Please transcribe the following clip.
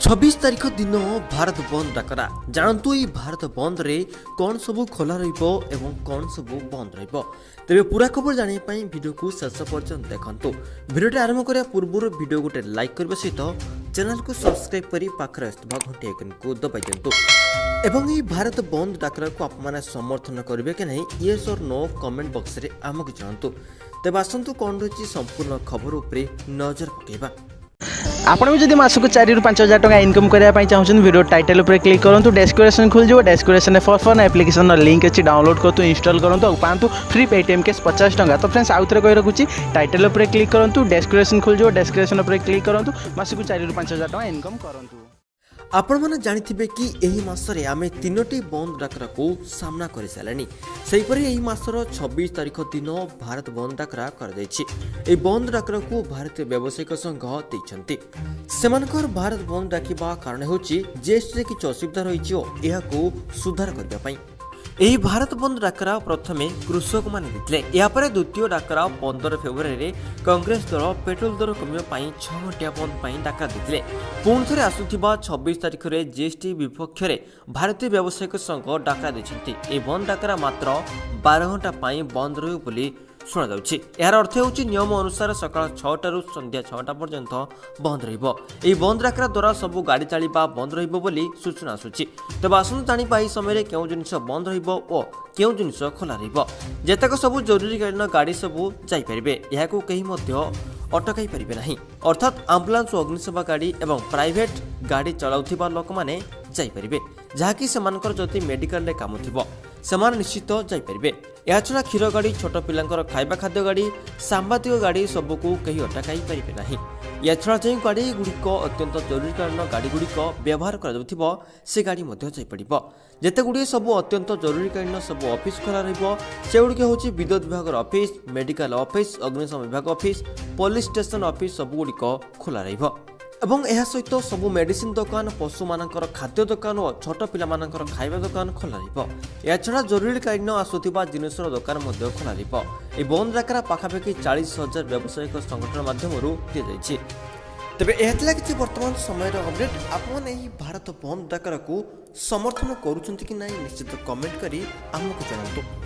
26 तारीख दिन भारत बंद डाकरा जानतु ये भारत बंद रे कौन सबू खोला रहिबो एवं कौन सबू बंद रहिबो तेबे पूरा खबर जानिया पई वीडियो को शेष पर्यंत देखंतु। वीडियो आरंभ करिया पूर्व वीडियो गोटे लाइक करबा सहित चैनल को सब्सक्राइब करी पाखरे आस्थबा घंटी आइकन को दबाइ दियंतु एवं ये भारत बंद डाकरा को आप माने समर्थन करिवे कि नहीं यस और नो कमेंट बॉक्स रे आमक जानतु। तेबे आसंतु कोन रछि संपूर्ण खबर उपरे नजर पकेबा। आपण भी जदि मासक 4 ରୁ 5,000 टका इनकम करने चाहते वीडियो टाइटल पर क्लिक करूँ डेस्क्रिप्शन खुल जाओ description for fun application link अच्छी डाउनलोड करूँ इंस्टॉल करूँ और पाँच फ्री पेटीएम कैश 50 टका। तो फ्रेंड्स आउ थे कही रखुच्छी टाइटल पर क्लिक करूँ डेस्क्रिप्शन खुल जाओ डेस्क्रिप्शन पर क्लिक करूँ मासक 4 ରୁ 5,000 टका इनकम करूँ। आपण मैंने जानिथिबे कि एही मासरे आमे तीनोटी बंद डाकरा को सामना कर सारे सेहीपरि एही मासर 26 तारीख दिन भारत बंद डाकरा कर दैछि। ए बंद डाकरा को भारतीय व्यावसायिक संघ दैछन्ति। सेमानकर भारत बंद डाकिबा कारण होछि जीएसटी रे किछ असुविधा रहिछि ओ एहा को सुधार करबा पई एही भारत बंद डाकरा प्रथमे कृषक माने दिथिले। या परे द्वितीय डाकरा 15 फेब्रुआरी रे कांग्रेस दल पेट्रोल दर कमिबा पई 6 घंटा बंद पई डाकरा दिथिले। पुणी थरे आसुथिबा 26 तारिख रे जीएसटी विपक्ष रे भारतीय व्यावसायिक संघ डाकरा दैछन्ति। ए बंद डाकरा मात्र 12 घंटा पई बंद रहउ बोली शुणा जाउछि। यार अर्थ होउछि नियम अनुसार सकाळ 6टा रु संध्या 6टा पर्यंत बंद रहिबो। एही बंद डाकरा द्वारा सब गाड़ी चलिबा बंद रहिबो बोली सूचना आसुछि। तबे आसनु जानि पाई समय केउ जिनिस बंद रहिबो ओ केउ जिनिस खोला रहिबो। जेतक सब जरूरीकालीन गाड़ी सब जाई परिबे एहाको केही मध्य अटकाई परिबे नाही। अर्थात एम्बुलेंस और अग्निसेवा गाड़ी एवं प्राइवेट गाड़ी चलाउथिबा लोक माने जाई परिबे जहाँकि सेमानकर जति मेडिकल रे काम थिबो सेमान निश्चित जाई परिबे। या छड़ा क्षीर गाड़ी छोट पिलांकर खाइबा खाद्य गाड़ी सांबादिक गाड़ी सबको कहीं अटकाई पारिबे नाही। या छड़ा जो गाड़ी गुड़िक अत्यंत जरूरीकालीन गाड़ी गुड़िक व्यवहार कर से गाड़ी मध्य जाई पड़िबो। जेते गुड़िए सब अत्यंत जरूरीकालीन सब ऑफिस खोला रहिबो से गुड़िक होछि विद्युत विभाग ऑफिस मेडिकल ऑफिस अग्निशम विभाग ऑफिस पुलिस स्टेशन ऑफिस सब गुड़िक खोला रहिबो। एवं यह सहित सबू मेडिसिन दुकान पशु मानकर खाद्य दुकान और छोट पिला मानकर खाइबा दुकान खोला रहिबो। या छड़ा जरूरीकालीन आसुथिबा जिनिसर दुकान मध्य खोला रहिबो। ए बंद डाकरा पाखापाखि 40,000 व्यावसायिक संगठन माध्यमରୁ दिया। तेबे एहतला किछि वर्तमान समय अपडेट आपन एही भारत बंद डाकरा को समर्थन करूछन्ति कि नाही निश्चित कमेंट करी हमको जणाନ୍ତୁ।